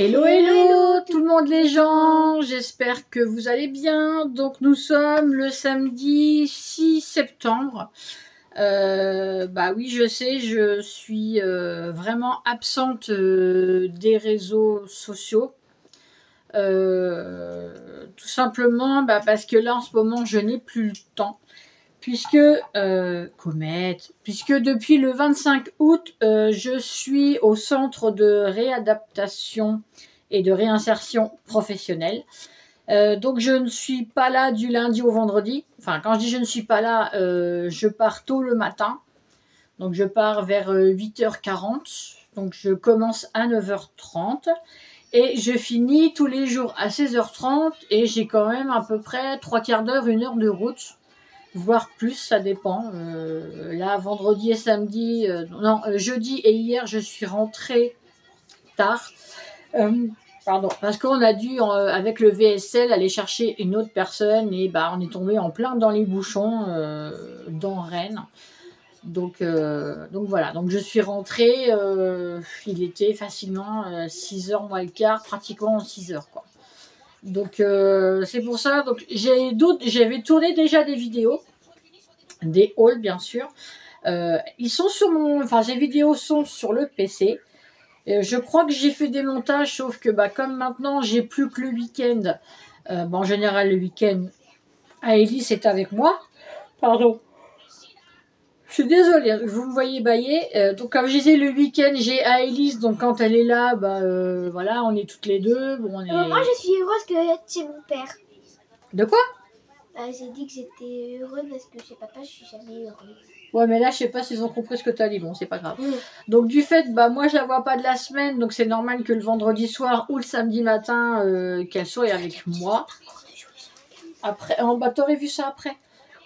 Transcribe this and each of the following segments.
Hello, hello, tout le monde les gens, j'espère que vous allez bien. Donc nous sommes le samedi 6 septembre. Bah oui, je sais, je suis vraiment absente des réseaux sociaux. Tout simplement parce que là en ce moment je n'ai plus le temps. Puisque puisque depuis le 25 août, je suis au centre de réadaptation et de réinsertion professionnelle. Donc je ne suis pas là du lundi au vendredi. Enfin, quand je dis je ne suis pas là, je pars tôt le matin. Donc je pars vers 8h40. Donc je commence à 9h30. Et je finis tous les jours à 16h30. Et j'ai quand même à peu près 3/4 d'heure, 1 heure de route. Voire plus, ça dépend. Là, vendredi et samedi, jeudi et hier, je suis rentrée tard. Pardon, parce qu'on a dû, avec le VSL, aller chercher une autre personne et on est tombé en plein dans les bouchons dans Rennes. Donc voilà, donc je suis rentrée, il était facilement 6h moins le quart, pratiquement 6h quoi. Donc c'est pour ça, donc j'avais tourné déjà des vidéos, des hauls bien sûr. Ils sont sur ces vidéos sont sur le PC. Je crois que j'ai fait des montages, sauf que comme maintenant j'ai plus que le week-end, en général le week-end, Aélie est avec moi. Pardon. Je suis désolée, vous me voyez bailler. Donc comme je disais, le week-end j'ai Aélie, donc quand elle est là, voilà, on est toutes les deux. Moi je suis heureuse que c'est mon père. De quoi? J'ai dit que j'étais heureuse parce que chez papa je suis jamais heureuse. Ouais, mais là, je sais pas s'ils ont compris ce que tu as dit. Bon, c'est pas grave. Donc, du fait, moi, je la vois pas de la semaine. Donc, c'est normal que le vendredi soir ou le samedi matin, qu'elle soit avec moi. Après, t'aurais vu ça après.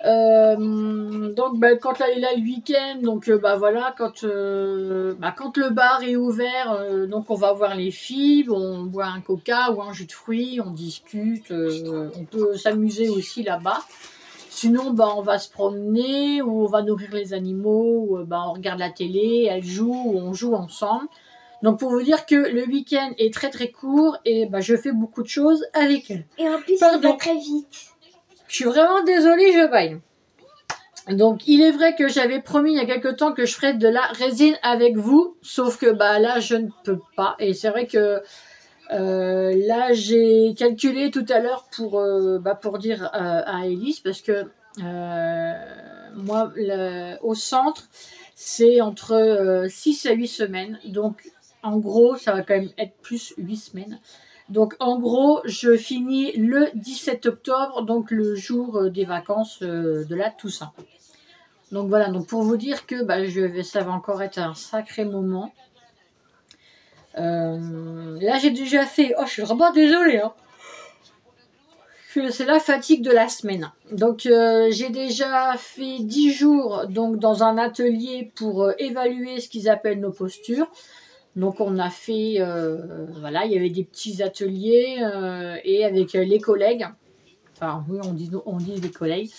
Donc, quand là, il est là le week-end, donc, voilà, quand le bar est ouvert, donc, on va voir les filles, on boit un coca ou un jus de fruits, on discute, on peut s'amuser aussi là-bas. Sinon, on va se promener, ou on va nourrir les animaux, ou on regarde la télé, elle joue, ou on joue ensemble. Donc, pour vous dire que le week-end est très très court, et je fais beaucoup de choses avec elle. Et en plus, ça va très vite. Je suis vraiment désolée, je baille. Donc, il est vrai que j'avais promis il y a quelque temps que je ferais de la résine avec vous, sauf que là, je ne peux pas. Et c'est vrai que là, j'ai calculé tout à l'heure pour dire à Élise, parce que moi, au centre, c'est entre 6 à 8 semaines. Donc, en gros, ça va quand même être plus 8 semaines. Donc, en gros, je finis le 17 octobre, donc le jour des vacances de la Toussaint. Donc, voilà. Donc, pour vous dire que ça va encore être un sacré moment. Là, j'ai déjà fait... Oh, je suis vraiment désolée. Hein. C'est la fatigue de la semaine. Donc, j'ai déjà fait 10 jours donc, dans un atelier pour évaluer ce qu'ils appellent nos postures. Donc, on a fait... voilà, il y avait des petits ateliers et avec les collègues. Enfin, oui, on dit les collègues.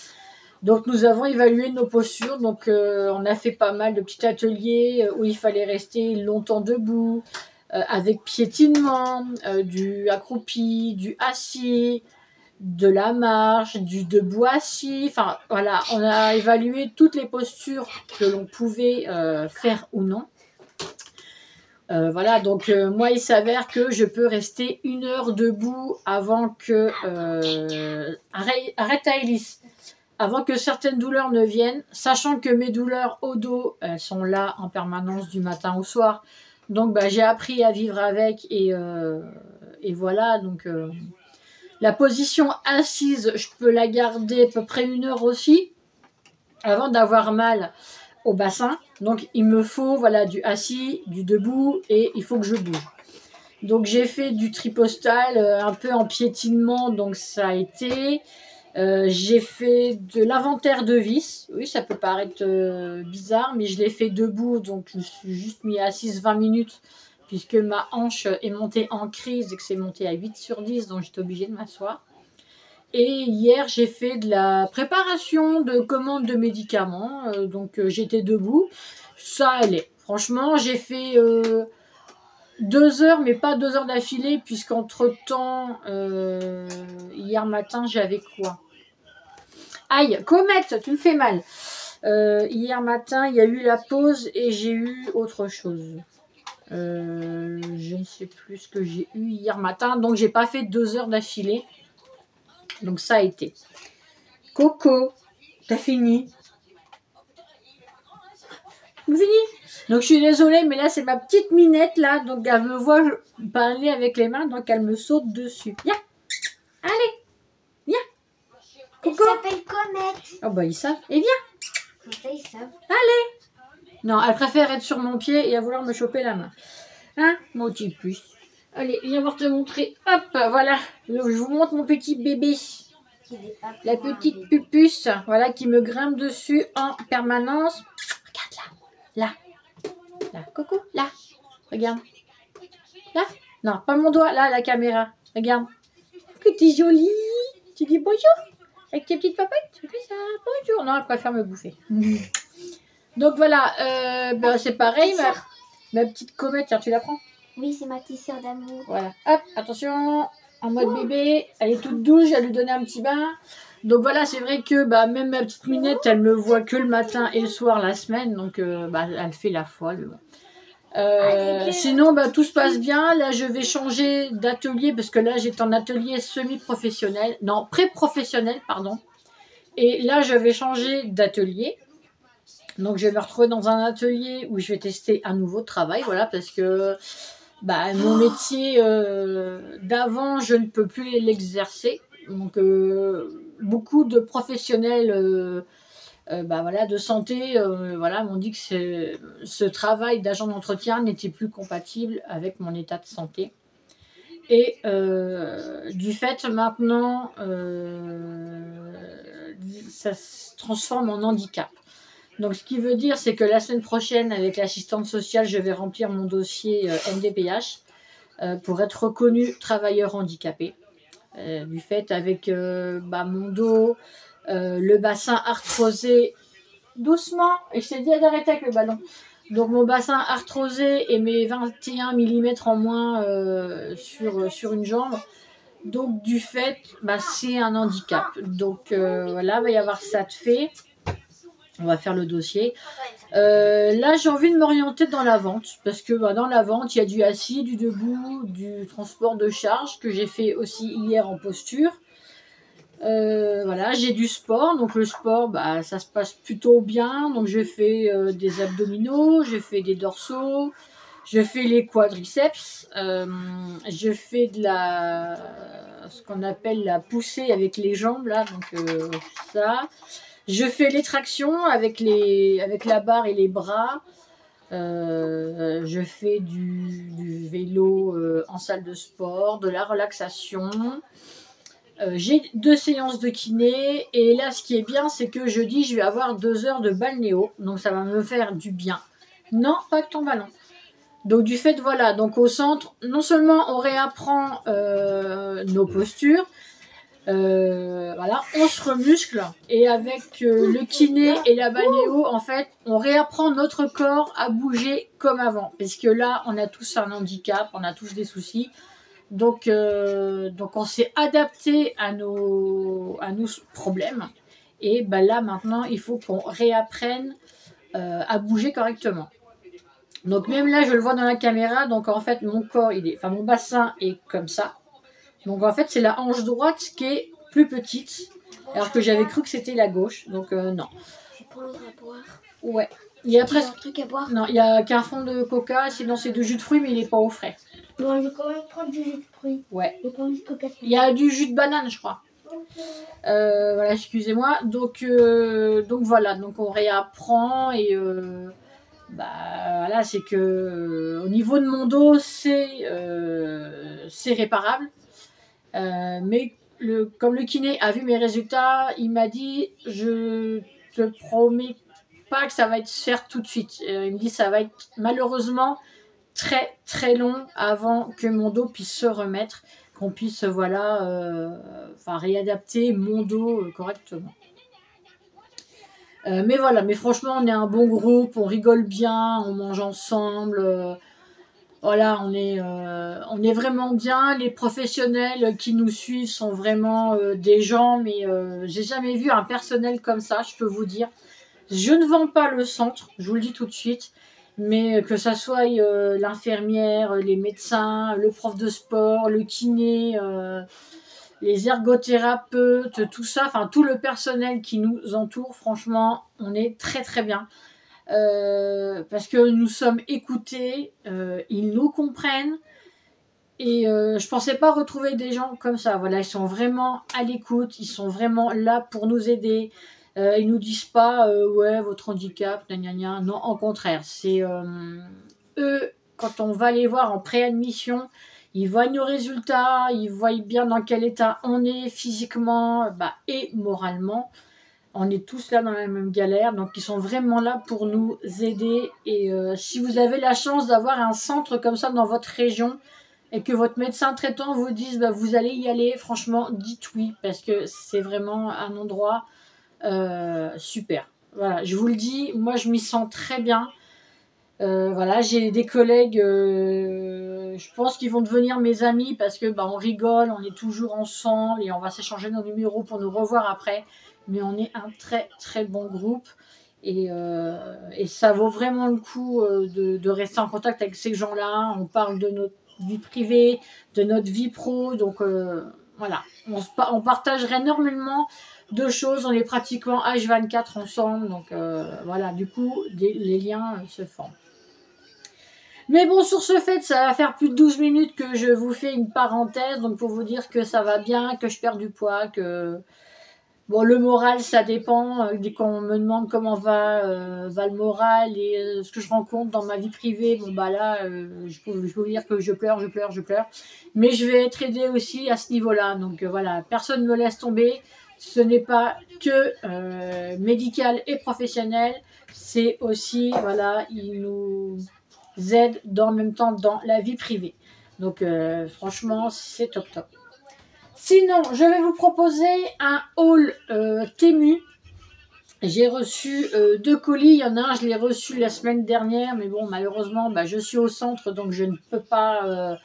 Donc, nous avons évalué nos postures. Donc, on a fait pas mal de petits ateliers où il fallait rester longtemps debout, avec piétinement, du accroupi, du assis, de la marche, du debout assis. Enfin, voilà, on a évalué toutes les postures que l'on pouvait faire ou non. Voilà, donc moi, il s'avère que je peux rester 1 heure debout avant que... arrête Aélis. Avant que certaines douleurs ne viennent, sachant que mes douleurs au dos, elles sont là en permanence du matin au soir. Donc, j'ai appris à vivre avec et voilà. Donc, la position assise, je peux la garder à peu près 1 heure aussi avant d'avoir mal au bassin. Donc, il me faut du assis, du debout et il faut que je bouge. Donc, j'ai fait du tripostal un peu en piétinement. Donc, ça a été... j'ai fait de l'inventaire de vis. Oui, ça peut paraître bizarre, mais je l'ai fait debout. Donc, je me suis juste mis assise 20 minutes puisque ma hanche est montée en crise et que c'est monté à 8/10. Donc, j'étais obligée de m'asseoir. Et hier, j'ai fait de la préparation de commandes de médicaments. Donc, j'étais debout. Ça allait. Franchement, j'ai fait 2 heures, mais pas 2 heures d'affilée, puisqu'entre-temps, hier matin, j'avais quoi? Aïe, comète, tu me fais mal. Hier matin, il y a eu la pause et j'ai eu autre chose. Je ne sais plus ce que j'ai eu hier matin, donc j'ai pas fait 2 heures d'affilée. Donc ça a été. Coco, t'as fini? Fini? Donc je suis désolée, mais là c'est ma petite minette là, donc elle me voit parler avec les mains, donc elle me saute dessus. Viens, allez, viens. Elle s'appelle Comète. Oh bah ils savent. Et viens. Comme ça, ils savent. Allez. Non, elle préfère être sur mon pied et à vouloir me choper la main. Hein, mon petit puce. Allez, viens voir te montrer. Hop, voilà. Je vous montre mon petit bébé. La petite pupuce, voilà, qui me grimpe dessus en permanence. Regarde là. Là, coucou, là. Regarde. Là. Non, pas mon doigt, là, la caméra. Regarde. Que t'es jolie. Tu dis bonjour. Avec tes petites papettes, tu fais ça. Bonjour. Non, elle préfère me bouffer. Donc voilà, ben, c'est pareil. Ma petite comète, tiens, tu la prends? Oui, c'est ma petite sœur d'amour. Voilà. Hop, attention. En mode bébé. Elle est toute douce, je vais lui donner un petit bain. Donc voilà, c'est vrai que bah, même ma petite minette, elle me voit que le matin et le soir la semaine. Donc bah, elle fait la folle. Sinon, bah, tout se passe bien. Là, je vais changer d'atelier parce que là, j'étais en atelier semi-professionnel. Non, pré-professionnel, pardon. Et là, je vais changer d'atelier. Donc, je vais me retrouver dans un atelier où je vais tester un nouveau travail. Voilà, parce que bah, mon métier d'avant, je ne peux plus l'exercer. Donc, beaucoup de professionnels bah, voilà, de santé voilà, m'ont dit que ce travail d'agent d'entretien n'était plus compatible avec mon état de santé. Et du fait, maintenant, ça se transforme en handicap. Donc, ce qui veut dire, c'est que la semaine prochaine, avec l'assistante sociale, je vais remplir mon dossier MDPH pour être reconnu travailleur handicapé. Du fait, avec bah, mon dos, le bassin arthrosé, doucement, et je t'ai dit d'arrêter avec le ballon. Donc, mon bassin arthrosé et mes 21 mm en moins sur une jambe. Donc, du fait, bah, c'est un handicap. Donc, voilà, il va y avoir ça de fait. On va faire le dossier. Là, j'ai envie de m'orienter dans la vente. Parce que bah, dans la vente, il y a du assis, du debout, du transport de charge que j'ai fait aussi hier en posture. Voilà, j'ai du sport. Donc le sport, bah, ça se passe plutôt bien. Donc je fais des abdominaux, je fais des dorsaux, je fais les quadriceps. Je fais de ce qu'on appelle la poussée avec les jambes. Là, donc ça. Je fais les tractions avec la barre et les bras. Je fais du vélo en salle de sport, de la relaxation. J'ai 2 séances de kiné. Et là, ce qui est bien, c'est que jeudi, je vais avoir 2 heures de balnéo. Donc, ça va me faire du bien. Non, pas que ton ballon. Donc, du fait, voilà. Donc, au centre, non seulement on réapprend nos postures, voilà, on se remuscle et avec le kiné et la balnéo, en fait, on réapprend notre corps à bouger comme avant. Parce que là, on a tous un handicap, on a tous des soucis. Donc on s'est adapté à nos problèmes. Et bah là, maintenant, il faut qu'on réapprenne à bouger correctement. Donc même là, je le vois dans la caméra. Donc en fait, mon bassin est comme ça. Donc en fait, c'est la hanche droite qui est plus petite, alors que j'avais cru que c'était la gauche. Donc non. Je vais prendre à boire. Ouais. Il y a presque un truc à boire. Non, il y a qu'un fond de coca, sinon c'est de jus de fruits, mais il n'est pas au frais. Non, je vais quand même prendre du jus de fruits. Ouais. Je vais prendre du coca. Il y a du jus de banane, je crois. Voilà, excusez-moi. Donc voilà, donc on réapprend et bah voilà, c'est que au niveau de mon dos, c'est réparable. Mais comme le kiné a vu mes résultats, il m'a dit je te promets pas que ça va être faire tout de suite. Il me dit ça va être malheureusement très très long avant que mon dos puisse se remettre, qu'on puisse voilà réadapter mon dos correctement. Mais voilà, mais franchement on est un bon groupe, on rigole bien, on mange ensemble. Voilà, on est vraiment bien. Les professionnels qui nous suivent sont vraiment des gens, mais j'ai jamais vu un personnel comme ça, je peux vous dire. Je ne vends pas le centre, je vous le dis tout de suite, mais que ça soit l'infirmière, les médecins, le prof de sport, le kiné, les ergothérapeutes, tout ça, enfin tout le personnel qui nous entoure, franchement, on est très très bien. Parce que nous sommes écoutés, ils nous comprennent et je pensais pas retrouver des gens comme ça. Voilà, ils sont vraiment à l'écoute, ils sont vraiment là pour nous aider. Ils nous disent pas ouais votre handicap, gna gna gna. Non, au contraire, c'est eux quand on va les voir en préadmission, ils voient nos résultats, ils voient bien dans quel état on est physiquement, et moralement. On est tous là dans la même galère, donc ils sont vraiment là pour nous aider. Et si vous avez la chance d'avoir un centre comme ça dans votre région et que votre médecin traitant vous dise vous allez y aller, franchement, dites oui, parce que c'est vraiment un endroit super. Voilà, je vous le dis, moi je m'y sens très bien. Voilà, j'ai des collègues, je pense qu'ils vont devenir mes amis parce que on rigole, on est toujours ensemble et on va s'échanger nos numéros pour nous revoir après. Mais on est un très très bon groupe et ça vaut vraiment le coup de rester en contact avec ces gens-là. On parle de notre vie privée, de notre vie pro, donc voilà, on partagerait énormément de choses, on est pratiquement H24 ensemble, donc voilà, du coup les liens se forment. Mais bon, sur ce fait, ça va faire plus de 12 minutes que je vous fais une parenthèse, donc pour vous dire que ça va bien, que je perds du poids, que... Bon, le moral, ça dépend. Dès qu'on me demande comment va le moral et ce que je rencontre dans ma vie privée, là, je peux vous dire que je pleure. Mais je vais être aidée aussi à ce niveau-là. Donc voilà, personne ne me laisse tomber. Ce n'est pas que médical et professionnel. C'est aussi, voilà, ils nous aident en même temps dans la vie privée. Donc franchement, c'est top top. Sinon, je vais vous proposer un haul Temu. J'ai reçu 2 colis. Il y en a un, je l'ai reçu la semaine dernière. Mais bon, malheureusement, je suis au centre, donc je ne peux pas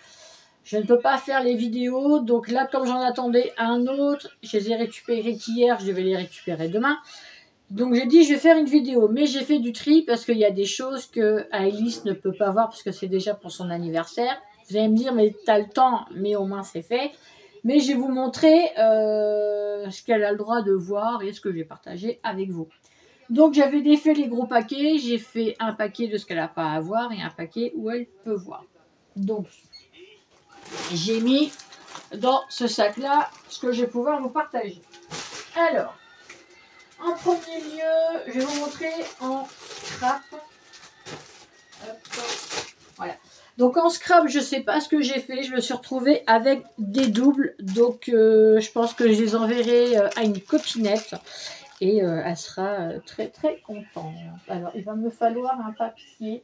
faire les vidéos. Donc là, comme j'en attendais un autre, je les ai récupérés qu'hier. Je vais les récupérer demain. Donc j'ai dit, je vais faire une vidéo. Mais j'ai fait du tri parce qu'il y a des choses que Alice ne peut pas voir parce que c'est déjà pour son anniversaire. Vous allez me dire, mais tu as le temps. Mais au moins, c'est fait. Mais je vais vous montrer ce qu'elle a le droit de voir et ce que je vais partager avec vous. Donc j'avais défait les gros paquets. J'ai fait un paquet de ce qu'elle n'a pas à voir et un paquet où elle peut voir. Donc j'ai mis dans ce sac-là ce que je vais pouvoir vous partager. Alors, en premier lieu, je vais vous montrer en scrap. Hop, voilà. Donc en scrap, je ne sais pas ce que j'ai fait. Je me suis retrouvée avec des doubles. Donc je pense que je les enverrai à une copinette. Et elle sera très très contente. Alors il va me falloir un papier.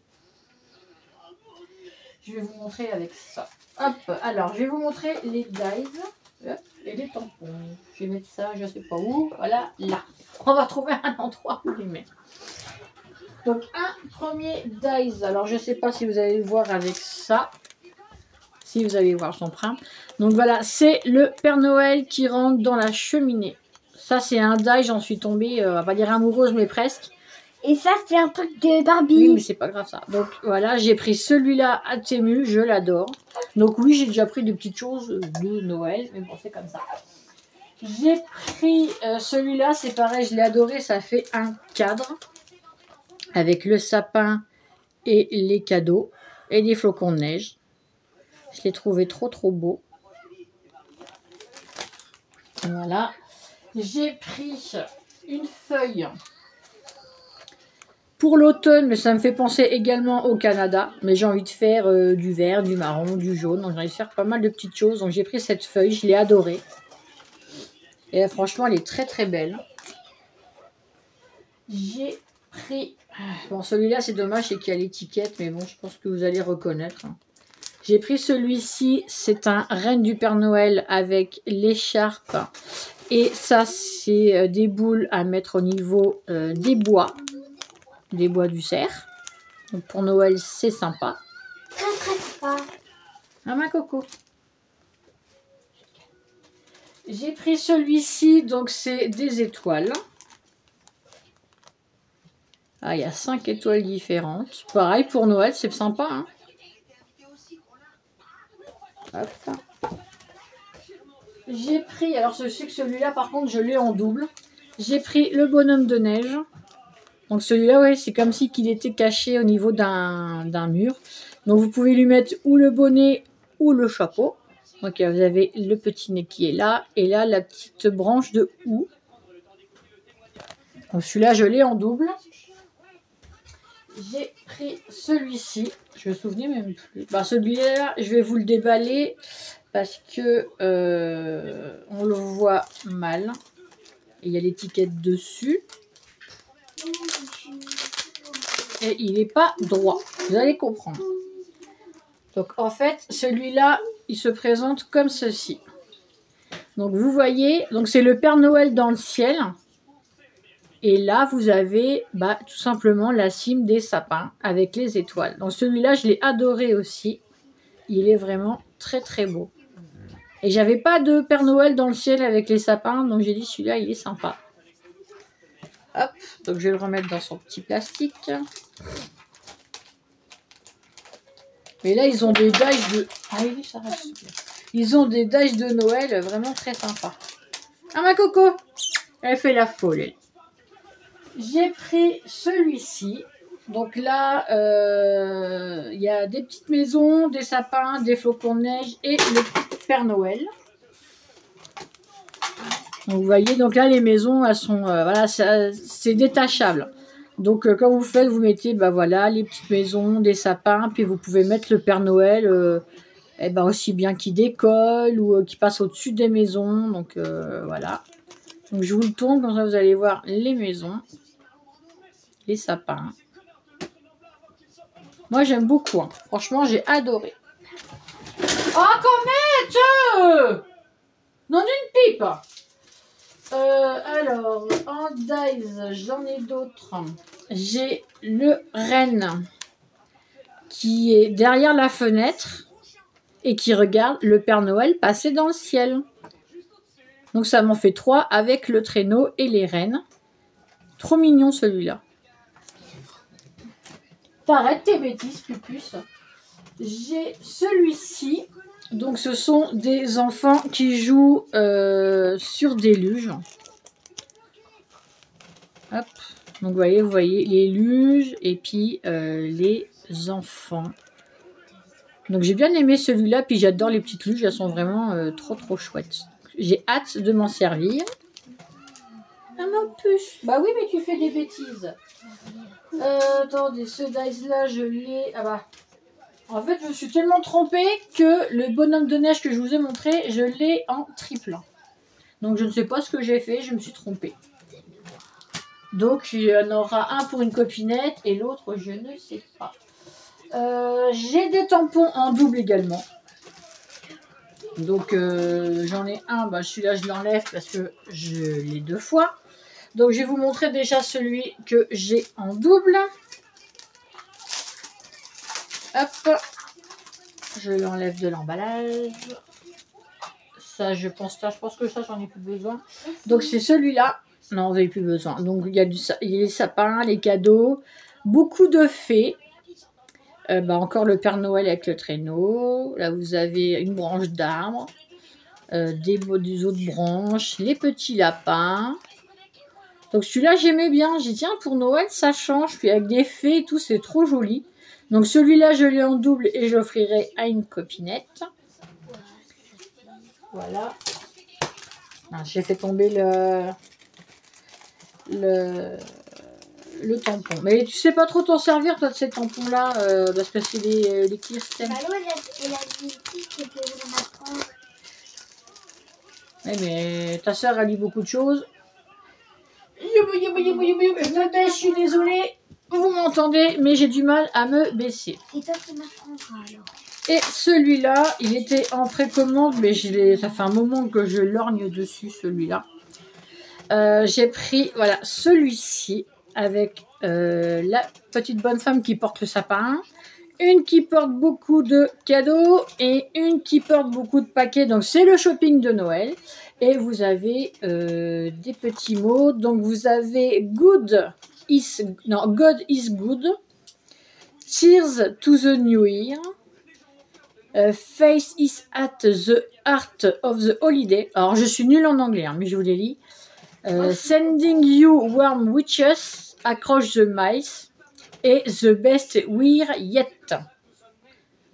Je vais vous montrer avec ça. Hop, alors je vais vous montrer les dies et les tampons. Je vais mettre ça, je ne sais pas où. Voilà, là. On va trouver un endroit où les mettre. Donc un premier dies, alors je ne sais pas si vous allez le voir avec ça, si vous allez voir son print. Donc voilà, c'est le Père Noël qui rentre dans la cheminée. Ça c'est un die, j'en suis tombée, on va pas dire amoureuse mais presque. Et ça c'est un truc de Barbie. Oui mais c'est pas grave ça. Donc voilà, j'ai pris celui-là à Temu, je l'adore. Donc oui, j'ai déjà pris des petites choses de Noël, mais bon c'est comme ça. J'ai pris celui-là, c'est pareil, je l'ai adoré, ça fait un cadre. Avec le sapin et les cadeaux et des flocons de neige. Je l'ai trouvé trop trop beau. Voilà. J'ai pris une feuille pour l'automne, mais ça me fait penser également au Canada. Mais j'ai envie de faire du vert, du marron, du jaune. Donc j'ai envie de faire pas mal de petites choses. Donc j'ai pris cette feuille, je l'ai adorée. Et franchement, elle est très très belle. J'ai pris... Bon, celui-là, c'est dommage, c'est qu'il y a l'étiquette, mais bon, je pense que vous allez reconnaître. J'ai pris celui-ci, c'est un Reine du Père Noël avec l'écharpe. Et ça, c'est des boules à mettre au niveau des bois du cerf. Donc pour Noël, c'est sympa. Très très pas. Ah, ma coco. J'ai pris celui-ci, donc c'est des étoiles. Ah, il y a 5 étoiles différentes. Pareil pour Noël, c'est sympa, hein. Hop. J'ai pris, alors je sais que celui-là, par contre, je l'ai en double. J'ai pris le bonhomme de neige. Donc celui-là, ouais, c'est comme si qu'il était caché au niveau d'un mur. Donc vous pouvez lui mettre ou le bonnet ou le chapeau. Donc vous avez le petit nez qui est là. Et là, la petite branche de houx. Donc celui-là, je l'ai en double. J'ai pris celui-ci. Je me souvenais même plus. Bah, celui-là, je vais vous le déballer parce que on le voit mal. Et il y a l'étiquette dessus. Et il n'est pas droit. Vous allez comprendre. Donc en fait, celui-là, il se présente comme ceci. Donc vous voyez, donc c'est le Père Noël dans le ciel. Et là, vous avez tout simplement la cime des sapins avec les étoiles. Donc celui-là, je l'ai adoré aussi. Il est vraiment très très beau. Et j'avais pas de Père Noël dans le ciel avec les sapins, donc j'ai dit celui-là, il est sympa. Hop, donc je vais le remettre dans son petit plastique. Mais là, ils ont des dice de... Ah oui, ça reste bien. Ils ont des dice de Noël vraiment très sympas. Ah, ma coco, elle fait la folle, elle. J'ai pris celui-ci. Donc là, il y a des petites maisons, des sapins, des flocons de neige et le Père Noël. Donc, vous voyez, donc là, les maisons, elles sont... voilà, c'est détachable. Donc, quand vous faites, vous mettez voilà, les petites maisons, des sapins, puis vous pouvez mettre le Père Noël, aussi bien qu'il décolle ou qu'il passe au-dessus des maisons. Donc, voilà. Donc, je vous le tourne, comme ça, vous allez voir les maisons, les sapins. Moi, j'aime beaucoup. Hein. Franchement, j'ai adoré. Oh, Comète non, d'une pipe. Alors, en dice, j'en ai d'autres. J'ai le renne qui est derrière la fenêtre et qui regarde le Père Noël passer dans le ciel. Donc ça m'en fait 3 avec le traîneau et les rennes. Trop mignon celui-là. T'arrêtes tes bêtises, Pupus. J'ai celui-ci. Donc ce sont des enfants qui jouent sur des luges. Hop. Donc vous voyez les luges et puis les enfants. Donc j'ai bien aimé celui-là, puis j'adore les petites luges, elles sont vraiment trop chouettes. J'ai hâte de m'en servir. Ah ma puce. Bah oui, mais tu fais des bêtises. Attendez, ce dice-là, je l'ai... Ah bah... En fait, je me suis tellement trompée que le bonhomme de neige que je vous ai montré, je l'ai en triple. Donc je ne sais pas ce que j'ai fait, je me suis trompée. Donc il y en aura un pour une copinette et l'autre, je ne sais pas. J'ai des tampons en double également. Donc j'en ai un, celui-là je l'enlève parce que je l'ai 2 fois. Donc je vais vous montrer déjà celui que j'ai en double. Hop, je l'enlève de l'emballage. Ça, je pense que ça, j'en ai plus besoin. Donc c'est celui-là. Non, vous n'avez plus besoin. Donc il y a les sapins, les cadeaux, beaucoup de fées. Encore le Père Noël avec le traîneau. Là, vous avez une branche d'arbre, des autres branches, les petits lapins. Donc celui-là, j'aimais bien. J'ai dit, tiens, pour Noël, ça change. Puis avec des fées et tout, c'est trop joli. Donc celui-là, je l'ai en double et j'offrirai à une copinette. Voilà. J'ai fait tomber le tampon. Mais tu sais pas trop t'en servir, toi, de ces tampons-là, parce que c'est les clear stems. Elle a dit qu'elle devait m'apprendre. Oui, mais ta soeur, elle lit beaucoup de choses. Je suis désolée. Vous m'entendez, mais j'ai du mal à me baisser. Et toi, tu m'apprendras alors. Et celui-là, il était en précommande, mais ça fait un moment que je lorgne dessus, celui-là. J'ai pris, voilà, celui-ci, avec la petite bonne femme qui porte le sapin, une qui porte beaucoup de cadeaux et une qui porte beaucoup de paquets. Donc c'est le shopping de Noël. Et vous avez des petits mots. Donc vous avez God is good. Cheers to the new year. Faith is at the heart of the holiday. Alors je suis nulle en anglais, hein, mais je vous les lis. Sending you warm wishes across the miles. Et the best we're yet.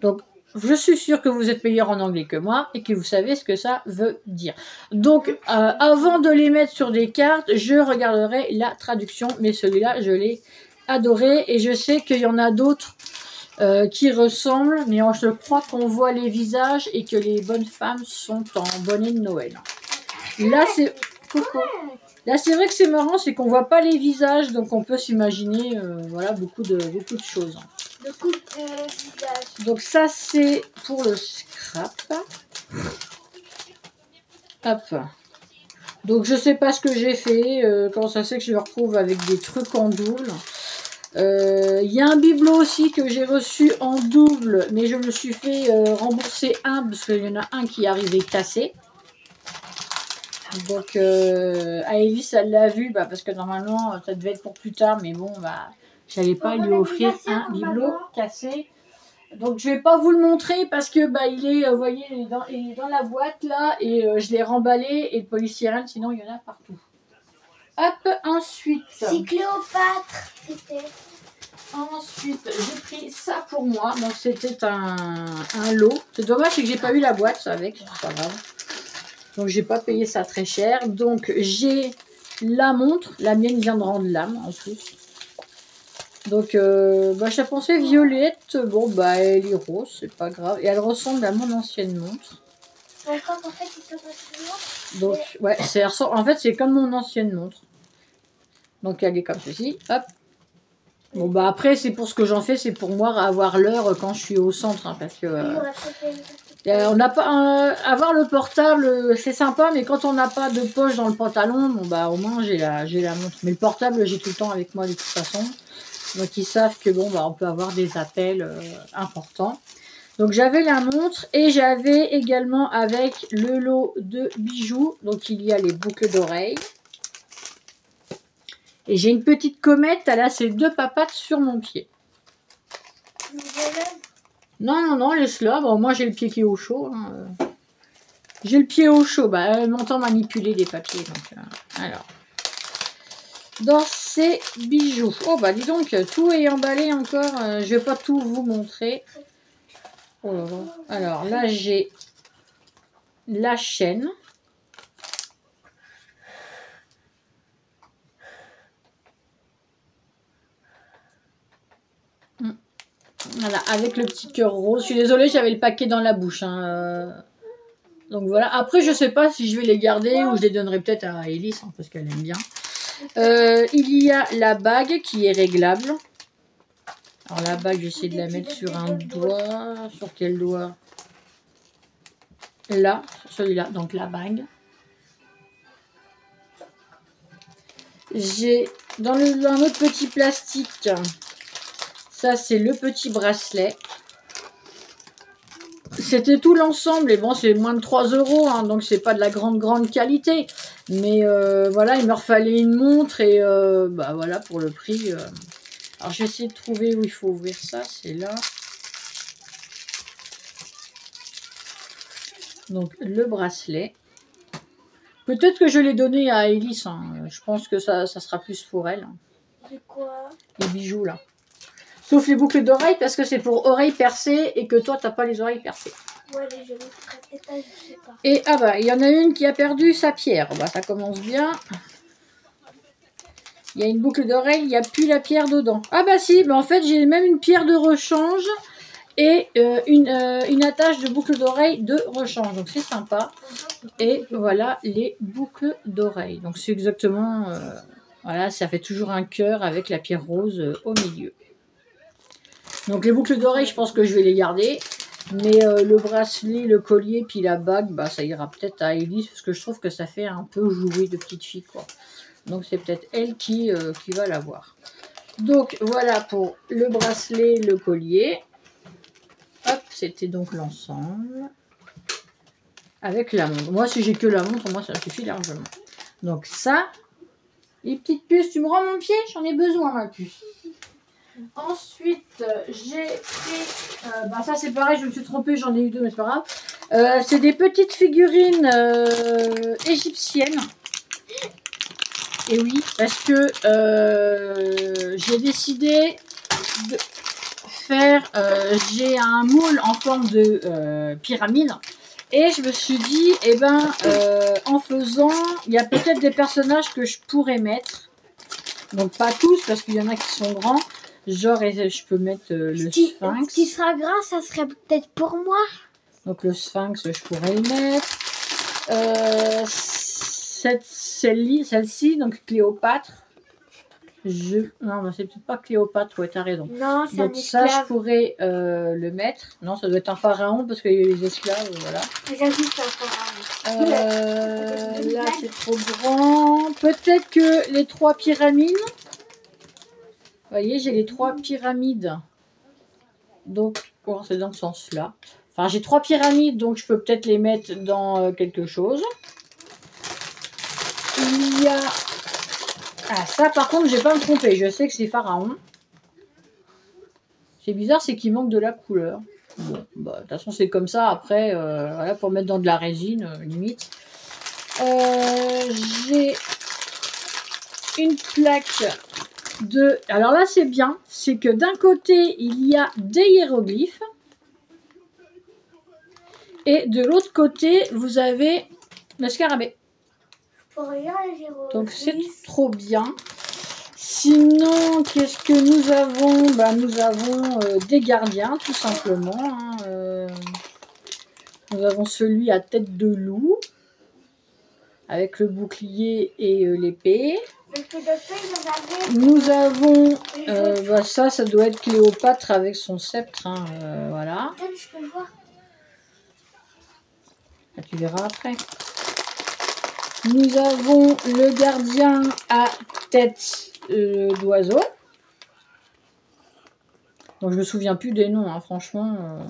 Donc, je suis sûre que vous êtes meilleur en anglais que moi et que vous savez ce que ça veut dire. Donc, avant de les mettre sur des cartes, je regarderai la traduction. Mais celui-là, je l'ai adoré. Et je sais qu'il y en a d'autres qui ressemblent. Mais je crois qu'on voit les visages et que les bonnes femmes sont en bonnet de Noël. Là, c'est... Coucou. Là, c'est vrai que c'est marrant, c'est qu'on voit pas les visages, donc on peut s'imaginer voilà, beaucoup de choses. Beaucoup de visages. Donc ça, c'est pour le scrap. Hop. Donc je sais pas ce que j'ai fait, quand ça c'est que je me retrouve avec des trucs en double. Il y a un bibelot aussi que j'ai reçu en double, mais je me suis fait rembourser un, parce qu'il y en a un qui est arrivé cassé. Donc, Aélis, elle l'a vu, parce que normalement, ça devait être pour plus tard, mais bon, j'allais pas lui offrir un bibelot cassé. Donc, je vais pas vous le montrer parce que, il est, vous voyez, il est dans la boîte, là, et je l'ai remballé, et le polystyrène, sinon, il y en a partout. Hop, ensuite. C'est Cléopâtre, c'était. Ensuite, j'ai pris ça pour moi. Donc, c'était un lot. C'est dommage, c'est que j'ai pas eu la boîte avec, c'est pas grave. Donc, j'ai pas payé ça très cher. Donc, j'ai la montre. La mienne vient de rendre l'âme, en plus. Donc, j'ai pensé violette. Bon, elle est rose, c'est pas grave. Et elle ressemble à mon ancienne montre. D'accord, en fait, c'est comme une montre. Donc, ouais, en fait, c'est comme mon ancienne montre. Donc, elle est comme ceci. Hop. Bon, après, c'est pour ce que j'en fais. C'est pour moi avoir l'heure quand je suis au centre. Hein, parce que... on n'a pas avoir le portable, c'est sympa, mais quand on n'a pas de poche dans le pantalon, au moins j'ai la montre. Mais le portable, j'ai tout le temps avec moi de toute façon. Donc ils savent que on peut avoir des appels importants. Donc j'avais la montre et j'avais également avec le lot de bijoux. Donc il y a les boucles d'oreilles. Et j'ai une petite comète, elle a ses 2 papates sur mon pied. Non, laisse-la. Bon, moi, j'ai le pied qui est au chaud. Hein. J'ai le pied au chaud. Elle m'entend manipuler des papiers. Donc, alors. Dans ces bijoux. Oh, dis donc, tout est emballé encore. Je vais pas tout vous montrer. Oh là là. Alors, là, j'ai la chaîne. Voilà, avec le petit cœur rose. Je suis désolée, j'avais le paquet dans la bouche. Hein. Donc voilà. Après, je sais pas si je vais les garder ou je les donnerai peut-être à Elise, parce qu'elle aime bien. Il y a la bague qui est réglable. Alors la bague, j'essaie de la mettre sur un doigt. Sur quel doigt? Là, celui-là. Donc la bague. J'ai dans un autre petit plastique. Ça, c'est le petit bracelet. C'était tout l'ensemble. Et bon, c'est moins de 3 €. Hein, donc, c'est pas de la grande qualité. Mais voilà, il me refallait une montre. Et voilà, pour le prix. Alors, je vais essayer de trouver où il faut ouvrir ça. C'est là. Donc, le bracelet. Peut-être que je l'ai donné à Elise. Hein. Je pense que ça sera plus pour elle. De quoi? Les bijoux, là. Sauf les boucles d'oreilles, parce que c'est pour oreilles percées et que toi, t'as pas les oreilles percées. Ouais, les jolies, peut-être pas, je sais pas. Et il y en a une qui a perdu sa pierre. Ça commence bien. Il y a une boucle d'oreille, il n'y a plus la pierre dedans. Si, en fait, j'ai même une pierre de rechange et une attache de boucle d'oreille de rechange. Donc, c'est sympa. Et voilà les boucles d'oreille. Donc, c'est exactement... voilà, ça fait toujours un cœur avec la pierre rose au milieu. Donc les boucles d'oreilles, je pense que je vais les garder. Mais le bracelet, le collier, puis la bague, ça ira peut-être à Elise. Parce que je trouve que ça fait un peu jouer de petite fille, quoi. Donc c'est peut-être elle qui va l'avoir. Donc voilà pour le bracelet, le collier. c'était donc l'ensemble. Avec la montre. Moi, si j'ai que la montre, moi, ça suffit largement. Donc ça, les petites puces, tu me rends mon pied? J'en ai besoin, ma puce. Ensuite, j'ai pris... ça, c'est pareil, je me suis trompée, j'en ai eu 2, mais c'est pas grave. C'est des petites figurines égyptiennes. Et oui, parce que j'ai décidé de faire... j'ai un moule en forme de pyramide. Et je me suis dit, eh ben, en faisant, il y a peut-être des personnages que je pourrais mettre. Donc pas tous, parce qu'il y en a qui sont grands. Genre, je peux mettre le sphinx. Ce qui sera grand, ça serait peut-être pour moi. Donc le sphinx, je pourrais le mettre. Celle-ci, donc Cléopâtre. Non, c'est peut-être pas Cléopâtre, ouais, t'as raison. Non, c'est donc un esclave. ça, je pourrais le mettre. Non, ça doit être un pharaon, parce qu'il y a les esclaves, voilà. J'avoue que c'est un pharaon. Là, c'est trop grand. Peut-être que les 3 pyramides. Vous voyez, j'ai les 3 pyramides. Donc, oh, c'est dans ce sens-là. Enfin, j'ai 3 pyramides, donc je peux peut-être les mettre dans quelque chose. Il y a... Ah, ça, par contre, je vais pas me tromper. Je sais que c'est pharaon. C'est bizarre, c'est qu'il manque de la couleur. Bon, bah, de toute façon, c'est comme ça. Après, voilà, pour mettre dans de la résine, limite. J'ai une plaque de... Alors là, c'est bien. C'est que d'un côté, il y a des hiéroglyphes. Et de l'autre côté, vous avez le scarabée. Donc c'est trop bien. Sinon, qu'est-ce que nous avons? Nous avons des gardiens, tout simplement. Hein. Nous avons celui à tête de loup, avec le bouclier et l'épée. Nous avons... ça doit être Cléopâtre avec son sceptre. Hein, voilà. Ah, tu verras après. Nous avons le gardien à tête d'oiseau. Donc je me souviens plus des noms, hein, franchement.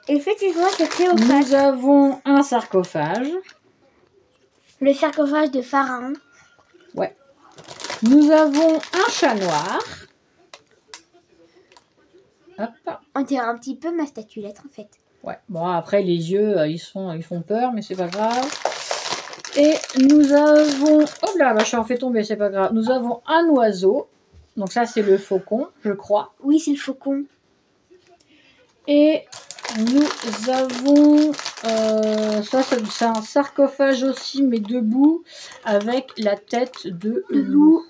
Effectivement, c'est Cléopâtre. Nous avons un sarcophage. Le sarcophage de pharaon. Ouais. Nous avons un chat noir. Hop. On dirait un petit peu ma statuette en fait. Ouais. Bon, après les yeux, ils font peur, mais c'est pas grave. Et nous avons... Oh là, ma chat en fait tomber, c'est pas grave. Nous avons un oiseau. Donc ça, c'est le faucon, je crois. Oui, c'est le faucon. Et nous avons... ça, c'est un sarcophage aussi, mais debout, avec la tête de loup.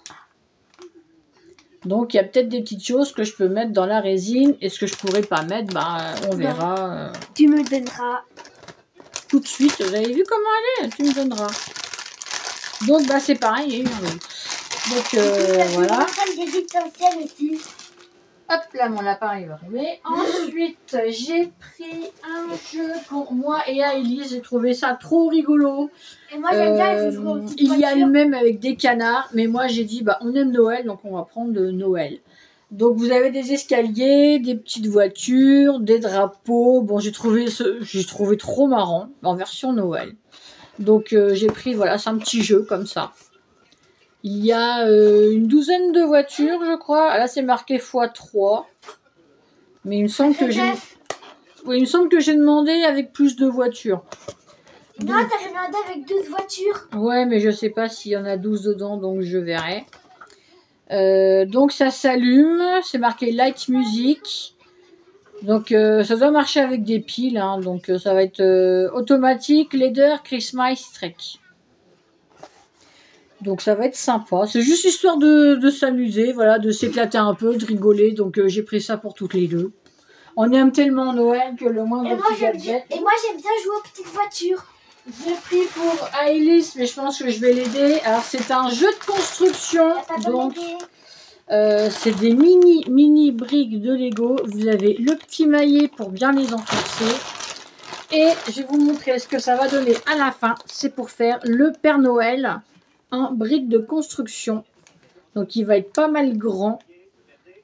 Donc, il y a peut-être des petites choses que je peux mettre dans la résine. Et ce que je pourrais pas mettre, on verra. Tu me donneras... Tout de suite, vous avez vu comment elle est? Tu me donneras. Donc, c'est pareil, il y a eu un loup. Donc, voilà. Hop là, mon lapin est arrivé. Ensuite, j'ai pris un jeu pour moi et à Elise. J'ai trouvé ça trop rigolo. Et moi, j'aime bien les jouer aux petites il y a voitures. le même avec des canards. Mais moi, j'ai dit, on aime Noël, donc on va prendre de Noël. Donc, vous avez des escaliers, des petites voitures, des drapeaux. Bon, j'ai trouvé trop marrant en version Noël. Donc, j'ai pris, voilà, c'est un petit jeu comme ça. Il y a une douzaine de voitures, je crois. Là, c'est marqué x3. Mais il me semble que j'ai... Oui, il me semble que j'ai demandé avec plus de voitures. Non, t'as demandé avec 12 voitures. Ouais, mais je sais pas s'il y en a 12 dedans, donc je verrai. Donc, ça s'allume. C'est marqué Light Music. Donc, ça doit marcher avec des piles. Hein, donc, ça va être automatique, leader, Christmas, Trek. Donc ça va être sympa. C'est juste histoire de s'amuser, voilà, de s'éclater un peu, de rigoler. Donc j'ai pris ça pour toutes les deux. On aime tellement Noël que le moindre petit gadget. Et moi j'aime bien jouer aux petites voitures. J'ai pris pour Alice, mais je pense que je vais l'aider. Alors c'est un jeu de construction. Donc c'est des mini briques de Lego. Vous avez le petit maillet pour bien les enfoncer. Et je vais vous montrer ce que ça va donner à la fin. C'est pour faire le Père Noël. Un brique de construction. Donc il va être pas mal grand.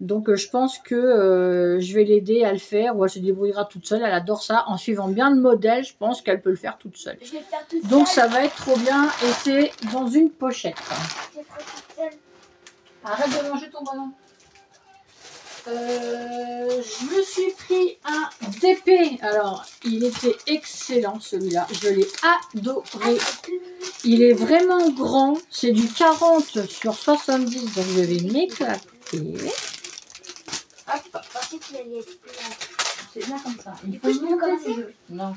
Donc je pense que je vais l'aider à le faire ou elle se débrouillera toute seule. Elle adore ça. En suivant bien le modèle, je pense qu'elle peut le faire toute seule. Je vais le faire toute Donc seule. ça va être trop bien et c'est dans une pochette. Je vais le faire toute seule. Arrête de manger ton ballon. Je me suis pris un DP. Alors, il était excellent celui-là. Je l'ai adoré. Il est vraiment grand. C'est du 40 sur 70. Donc, je vais m'éclater. Hop. C'est bien comme ça. Il faut monter le jeu. Non.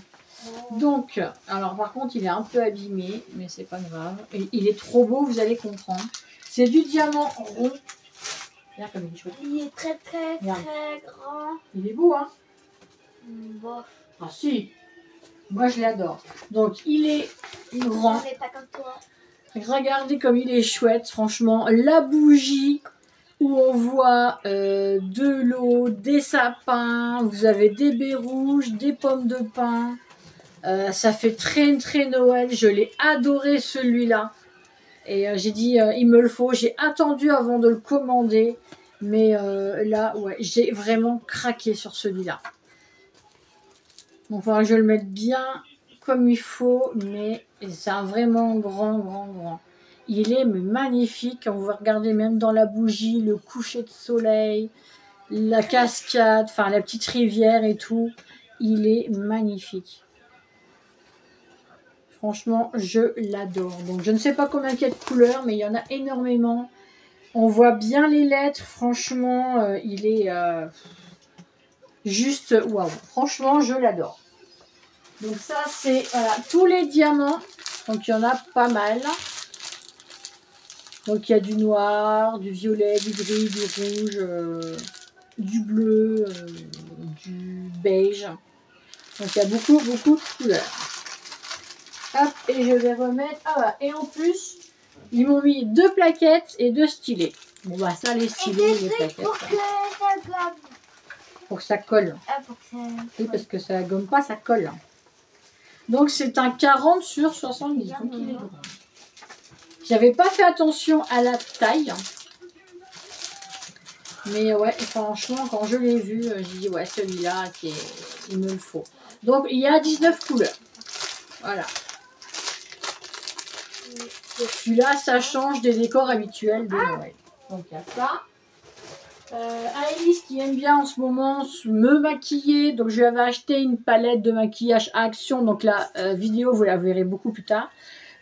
Donc, alors par contre, il est un peu abîmé, mais c'est pas grave. Et il est trop beau, vous allez comprendre. C'est du diamant rond. Regarde comme il est chouette. Il est très grand. Il est beau, hein? Bof. Ah si. Moi, je l'adore. Donc, il est grand. Mais pas comme toi. Regardez comme il est chouette, franchement. La bougie où on voit de l'eau, des sapins. Vous avez des baies rouges, des pommes de pin. Ça fait très Noël. Je l'ai adoré celui-là. Et j'ai dit, il me le faut. J'ai attendu avant de le commander. Mais là, ouais, j'ai vraiment craqué sur celui-là. Donc, il faudra que je le mette bien comme il faut. Mais c'est un vraiment grand. Il est magnifique. Quand vous regardez même dans la bougie, le coucher de soleil, la cascade, enfin la petite rivière et tout. Il est magnifique. Franchement, je l'adore. Donc, je ne sais pas combien il y a de couleurs, mais il y en a énormément. On voit bien les lettres. Franchement, il est juste waouh. Franchement, je l'adore. Donc, ça, c'est voilà, tous les diamants. Donc, il y en a pas mal. Donc, il y a du noir, du violet, du gris, du rouge, du bleu, du beige. Donc, il y a beaucoup de couleurs. Hop, et je vais remettre... Ah bah, et en plus, ils m'ont mis 2 plaquettes et 2 stylets. Bon bah ça, les stylets, les plaquettes. Pour que ça gomme. Pour que ça colle. Ah, pour que ça... Oui, parce que ça gomme pas, ça colle. Donc c'est un 40 sur 70. Donc il est grand. J'avais pas fait attention à la taille. Mais ouais, franchement, quand je l'ai vu, j'ai dit ouais, celui-là, il me le faut. Donc il y a 19 couleurs. Voilà. Celui-là, ça change des décors habituels de Noël. Donc, il y a ça. Alice qui aime bien en ce moment me maquiller. Donc, je lui avais acheté une palette de maquillage à Action. Donc, la vidéo, vous la verrez beaucoup plus tard.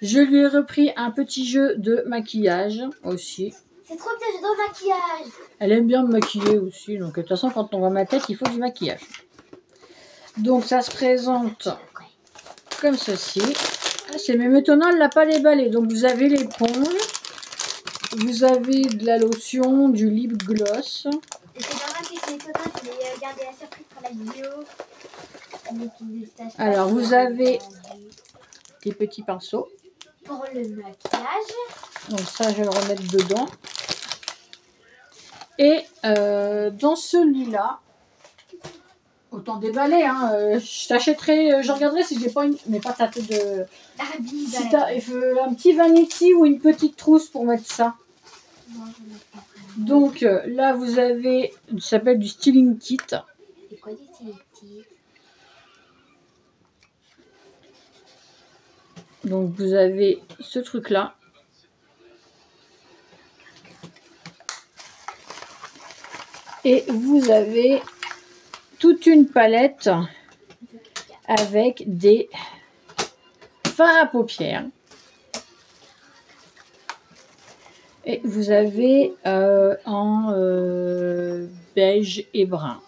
Je lui ai repris un petit jeu de maquillage aussi. C'est trop bien, j'adore le maquillage. Elle aime bien me maquiller aussi. Donc, de toute façon, quand on voit ma tête, il faut du maquillage. Donc, ça se présente comme ceci. C'est même étonnant, elle n'a pas déballé. Donc vous avez l'éponge, vous avez de la lotion, du lip gloss. C'est normal que c'est étonnant, je vais garder la surprise pour la vidéo. Alors vous avez des petits pinceaux. Pour le maquillage. Donc ça, je vais le remettre dedans. Et dans celui-là, autant déballer, hein. Je t'achèterai, je regarderai si j'ai pas une, mais pas ta tête de. Si t'as un petit vanity ou une petite trousse pour mettre ça. Donc là, vous avez, ça s'appelle du styling kit. C'est quoi du styling kit? Donc vous avez ce truc là. Et vous avez toute une palette avec des fards à paupières. Et vous avez en beige et brun.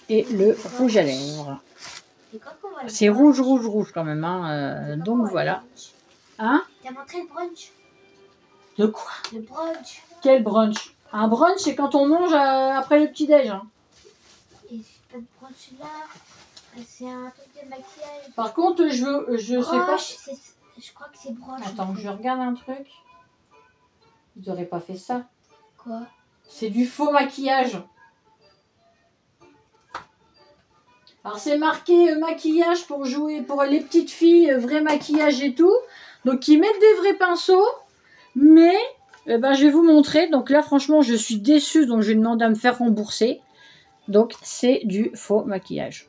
Et le rouge à lèvres. C'est rouge quand même. Hein, donc voilà. Hein? T'as montré le brunch? De quoi? Le brunch. Quel brunch? Un brunch, c'est quand on mange après le petit-déj. Hein. Et c'est pas de brunch là. C'est un truc de maquillage. Par contre, je sais pas. Je crois que c'est brunch. Attends, je regarde un truc. Ils n'auraient pas fait ça. Quoi? C'est du faux maquillage. Alors c'est marqué maquillage pour jouer pour les petites filles, vrai maquillage et tout. Donc ils mettent des vrais pinceaux, mais eh ben, je vais vous montrer. Donc là, franchement, je suis déçue. Donc, je vais demander à me faire rembourser. Donc, c'est du faux maquillage.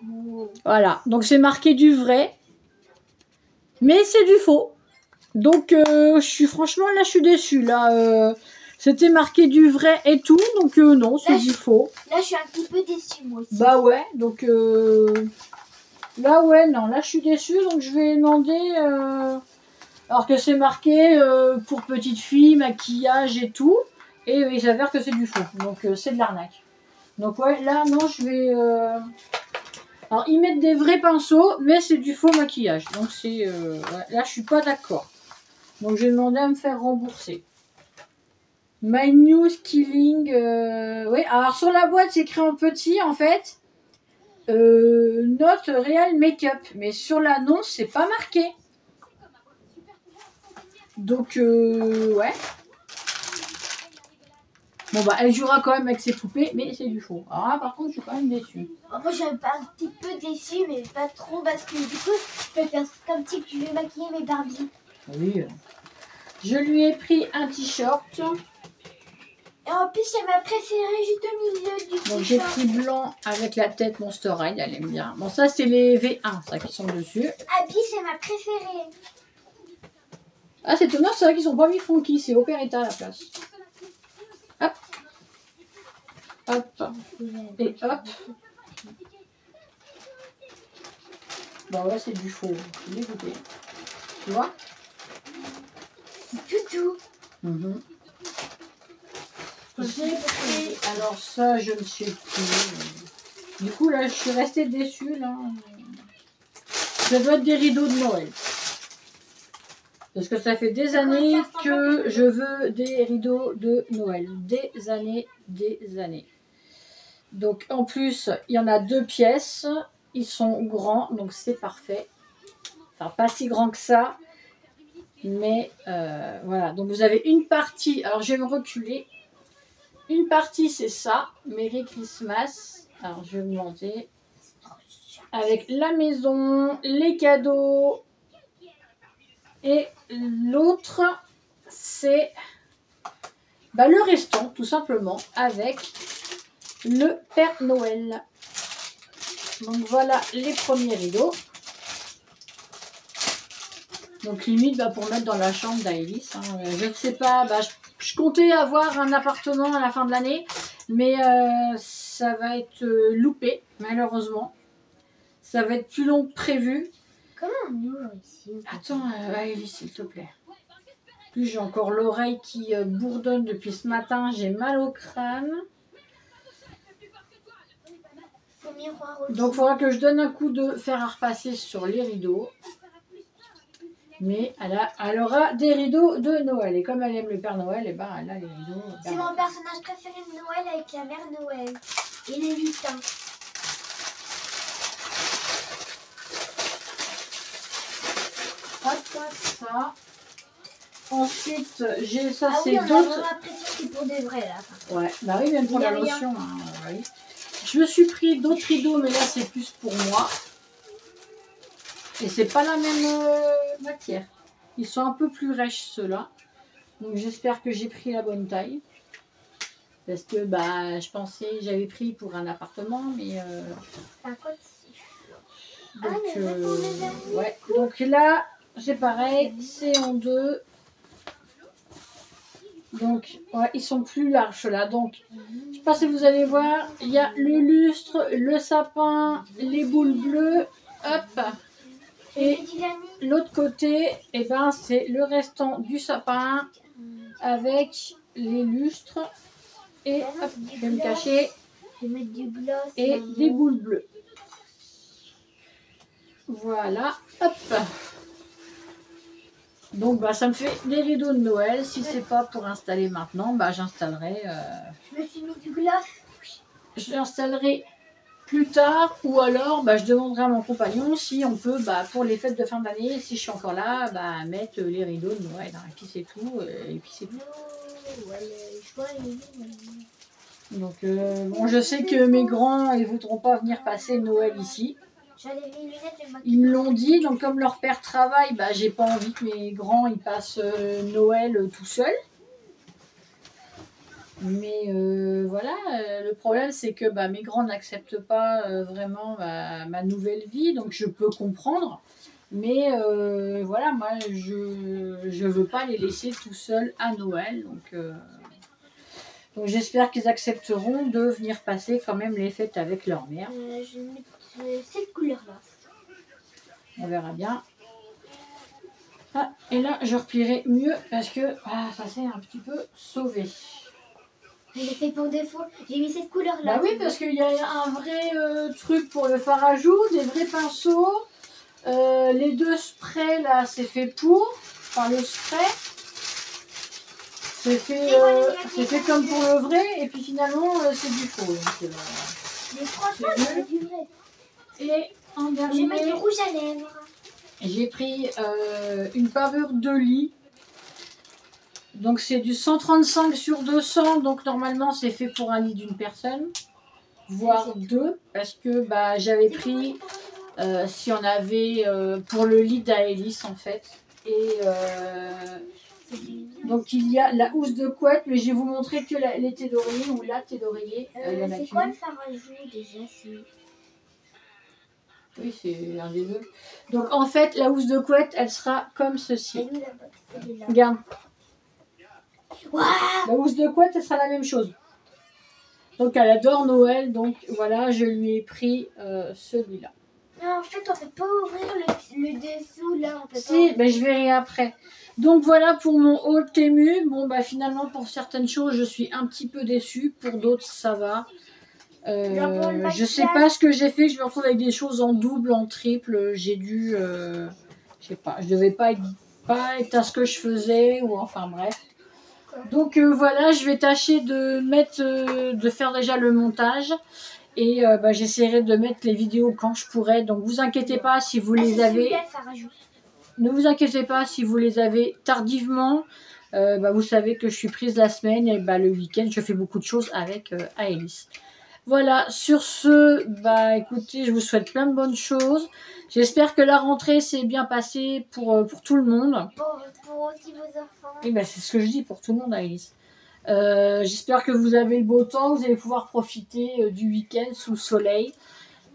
Oh. Voilà. Donc, c'est marqué du vrai. Mais c'est du faux. Donc, franchement, là, je suis déçue. Là, c'était marqué du vrai et tout. Donc, non, c'est du faux. Là, je suis un petit peu déçue, moi aussi. Bah ouais. Donc, là, ouais, non. Là, je suis déçue. Donc, je vais demander... alors que c'est marqué pour petite fille, maquillage et tout. Et il s'avère que c'est du faux. Donc, c'est de l'arnaque. Donc, ouais, là, non, je vais... Alors, ils mettent des vrais pinceaux, mais c'est du faux maquillage. Donc, c'est... ouais, là, je suis pas d'accord. Donc, j'ai demandé à me faire rembourser. My New Killing... oui, alors, sur la boîte, c'est écrit en petit, en fait. Not Real Makeup. Mais sur l'annonce, c'est pas marqué. Donc, ouais. Bon, bah, elle jouera quand même avec ses poupées, mais c'est du faux. Alors là, par contre, je suis quand même déçue. Moi, je suis un petit peu déçue, mais pas trop, parce que du coup, je peux faire comme si je vais maquiller mes Barbies. Oui. Je lui ai pris un t-shirt. Et en plus, c'est ma préférée juste au milieu du t-shirt. Donc, j'ai pris blanc avec la tête Monster High, elle aime bien. Bon, ça, c'est les V1, ça, qui sont dessus. Abby, c'est ma préférée. Ah, c'est étonnant, c'est vrai qu'ils sont pas mis funky, c'est Operetta à la place. Hop. Hop. Et hop. Bon, là, c'est du faux. Je suis dégoûtée. Tu vois? C'est tout. J'ai pris... Alors, ça, je ne sais plus. Du coup, là, je suis restée déçue, là. Ça doit être des rideaux de Noël. Parce que ça fait des années que je veux des rideaux de Noël. Des années, des années. Donc, en plus, il y en a 2 pièces. Ils sont grands, donc c'est parfait. Enfin, pas si grand que ça. Mais, voilà. Donc, vous avez une partie. Alors, je vais me reculer. Une partie, c'est ça. Merry Christmas. Alors, je vais vous montrer. Avec la maison, les cadeaux. Et l'autre, c'est le restant, tout simplement, avec le Père Noël. Donc voilà les premiers rideaux. Donc limite pour mettre dans la chambre d'Aélis. Hein. Je ne sais pas, je comptais avoir un appartement à la fin de l'année, mais ça va être loupé, malheureusement. Ça va être plus long que prévu. Comment on ouvre ici? Attends, Aélis, s'il te plaît. Plus j'ai encore l'oreille qui bourdonne depuis ce matin, j'ai mal au crâne. Donc il faudra que je donne un coup de fer à repasser sur les rideaux. Mais elle aura des rideaux de Noël. Et comme elle aime le Père Noël, et elle a les rideaux. C'est mon personnage préféré de Noël avec la mère Noël. Et les lutins. Hop, ça. Ensuite, j'ai ça, ah c'est oui, d'autres. On a l'impression que c'est pour des vrais là. Ouais, bah oui, même pour la lotion. Hein, oui. Je me suis pris d'autres rideaux, mais là c'est plus pour moi. Et c'est pas la même matière. Ils sont un peu plus rêches ceux-là. Donc j'espère que j'ai pris la bonne taille. Parce que je pensais, j'avais pris pour un appartement, mais. Ouais. Donc là, c'est pareil, c'est en 2. Donc, ouais, ils sont plus larges là. Donc, je sais pas si vous allez voir, il y a le lustre, le sapin, les boules bleues, hop. Et l'autre côté, c'est le restant du sapin avec les lustres. Et hop, je vais me cacher. Je vais mettre du gloss. Et des boules bleues. Voilà, hop. Donc ça me fait des rideaux de Noël. Si c'est pas pour installer maintenant, j'installerai. Je me suis mis du gloss. Je l'installerai plus tard, ou alors je demanderai à mon compagnon si on peut, pour les fêtes de fin d'année, si je suis encore là, mettre les rideaux de Noël. Et puis c'est tout. Et puis c'est tout. Donc bon, je sais que mes grands, ils voudront pas venir passer Noël ici. Ils me l'ont dit, donc comme leur père travaille, j'ai pas envie que mes grands ils passent Noël tout seuls. Mais voilà, le problème c'est que mes grands n'acceptent pas vraiment ma nouvelle vie, donc je peux comprendre. Mais voilà, moi je veux pas les laisser tout seuls à Noël. Donc j'espère qu'ils accepteront de venir passer quand même les fêtes avec leur mère. Je vais mettre cette couleur-là. On verra bien. Ah, et là, je replierai mieux parce que ça s'est un petit peu sauvé. Je l'ai fait pour défaut. J'ai mis cette couleur-là. Bah oui, parce qu'il y a un vrai truc pour le fard à joues, des vrais pinceaux. Les 2 sprays, là, c'est fait pour. Enfin, le spray, c'est fait comme pour le vrai. Et puis finalement, c'est du faux. Donc, mais franchement, c'est du vrai. Et en Je vais dernier, mettre du rouge à lèvres. j'ai pris une parure de lit. Donc c'est du 135 sur 200. Donc normalement c'est fait pour un lit d'une personne, voire 2. Parce que j'avais pris, si on avait, pour le lit d'Aélis en fait. Et donc il y a la housse de couette. Mais je vais vous montrer que les thés d'oreiller ou la thé d'oreiller. C'est quoi le fard à joues déjà? Oui, c'est un des deux. Donc en fait, la housse de couette, elle sera comme ceci. Regarde. Wow. La housse de couette, elle sera la même chose. Donc elle adore Noël, donc voilà, je lui ai pris celui-là. Non, en fait, on ne peut pas ouvrir le dessous là. On peut Si, pas... je verrai après. Donc voilà pour mon haul Temu. Bon, finalement, pour certaines choses, je suis un petit peu déçue. Pour d'autres, ça va. Je sais pas ce que j'ai fait, je me retrouve avec des choses en double, en triple. J'ai dû, je sais pas, je devais pas être à ce que je faisais, ou enfin bref. Donc voilà, je vais tâcher de faire déjà le montage. Et j'essaierai de mettre les vidéos quand je pourrai. Donc vous inquiétez pas si vous les avez. Ne vous inquiétez pas si vous les avez tardivement. Vous savez que je suis prise la semaine et le week-end, je fais beaucoup de choses avec Aélis. Voilà, sur ce, écoutez, je vous souhaite plein de bonnes choses. J'espère que la rentrée s'est bien passée pour tout le monde. Pour aussi vos enfants. Et c'est ce que je dis pour tout le monde, Alice. J'espère que vous avez le beau temps, vous allez pouvoir profiter du week-end sous le soleil.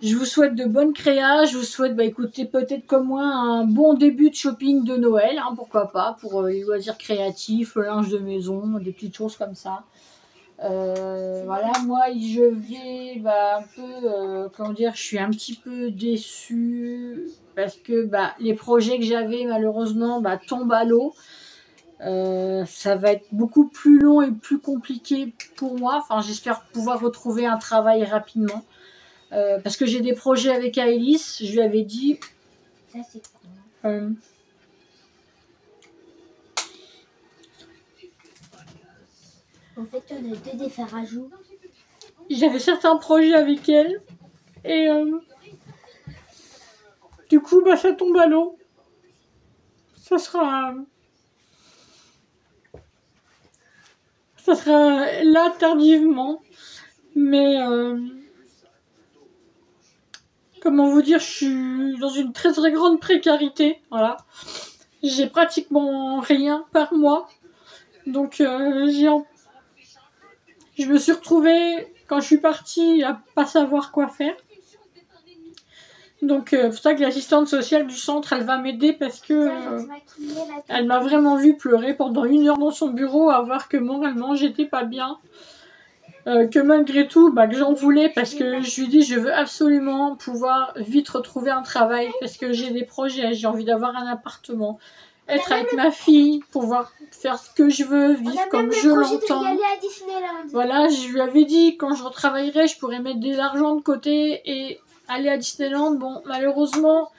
Je vous souhaite de bonnes créas, je vous souhaite, écoutez, peut-être comme moi, un bon début de shopping de Noël, hein, pourquoi pas, pour les loisirs créatifs, le linge de maison, des petites choses comme ça. Voilà, moi je vais un peu, comment dire, je suis un petit peu déçue parce que les projets que j'avais malheureusement tombent à l'eau. Ça va être beaucoup plus long et plus compliqué pour moi. Enfin, j'espère pouvoir retrouver un travail rapidement parce que j'ai des projets avec Aélis. Je lui avais dit. Ça c'est cool. En fait, on a 2 des fards à joues. J'avais certains projets avec elle. Et du coup, ça tombe à l'eau. Ça sera là tardivement. Mais comment vous dire, je suis dans une très très grande précarité. Voilà. J'ai pratiquement rien par mois. Donc je me suis retrouvée, quand je suis partie, à pas savoir quoi faire. Donc c'est pour ça que l'assistante sociale du centre, elle va m'aider parce que elle m'a vraiment vu pleurer pendant 1 heure dans son bureau à voir que moralement j'étais pas bien. Que malgré tout, que j'en voulais parce que je lui dis je veux absolument pouvoir vite retrouver un travail parce que j'ai des projets, j'ai envie d'avoir un appartement. Être avec ma fille, pouvoir faire ce que je veux, vivre comme je l'entends. Voilà, je lui avais dit quand je retravaillerai, je pourrais mettre de l'argent de côté et aller à Disneyland. Bon, malheureusement,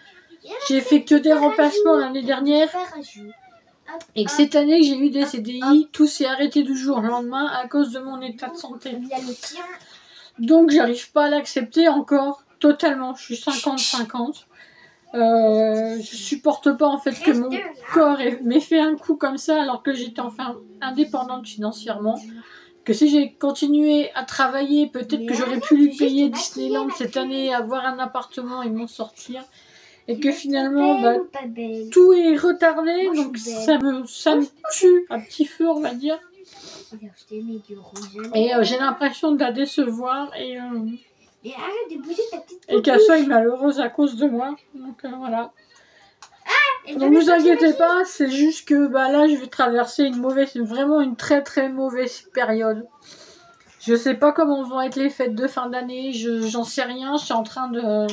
j'ai fait que des remplacements l'année dernière. Et que cette année que j'ai eu des CDI, tout s'est arrêté du jour au lendemain à cause de mon état de santé. Donc j'arrive pas à l'accepter encore totalement. Je suis 50-50. Je supporte pas en fait que mon corps m'ait fait un coup comme ça alors que j'étais enfin indépendante financièrement. Que si j'ai continué à travailler, peut-être que j'aurais pu lui payer Disneyland cette année, avoir un appartement et m'en sortir. Et que finalement, tout est retardé, donc ça me tue à petit feu, on va dire. J'ai acheté mes du rouge. Et j'ai l'impression de la décevoir et Et arrête de bouger ta petite et qu'elle soit malheureuse à cause de moi. Donc voilà. Et Donc vous inquiétez pas, c'est juste que bah, là je vais traverser vraiment une très très mauvaise période. Je sais pas comment vont être les fêtes de fin d'année, j'en sais rien, je suis en train de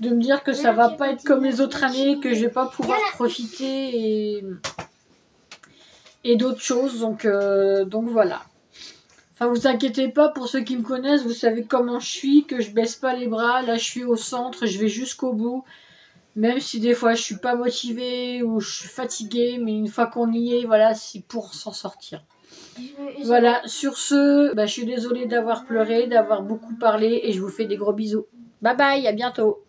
me dire que ça va pas être comme les autres années, que je vais pas pouvoir profiter et d'autres choses, donc voilà. Enfin vous inquiétez pas, pour ceux qui me connaissent, vous savez comment je suis, que je baisse pas les bras, là je suis au centre, je vais jusqu'au bout. Même si des fois je suis pas motivée ou je suis fatiguée, mais une fois qu'on y est, voilà, c'est pour s'en sortir. Voilà, sur ce, bah, je suis désolée d'avoir pleuré, d'avoir beaucoup parlé et je vous fais des gros bisous. Bye bye, à bientôt.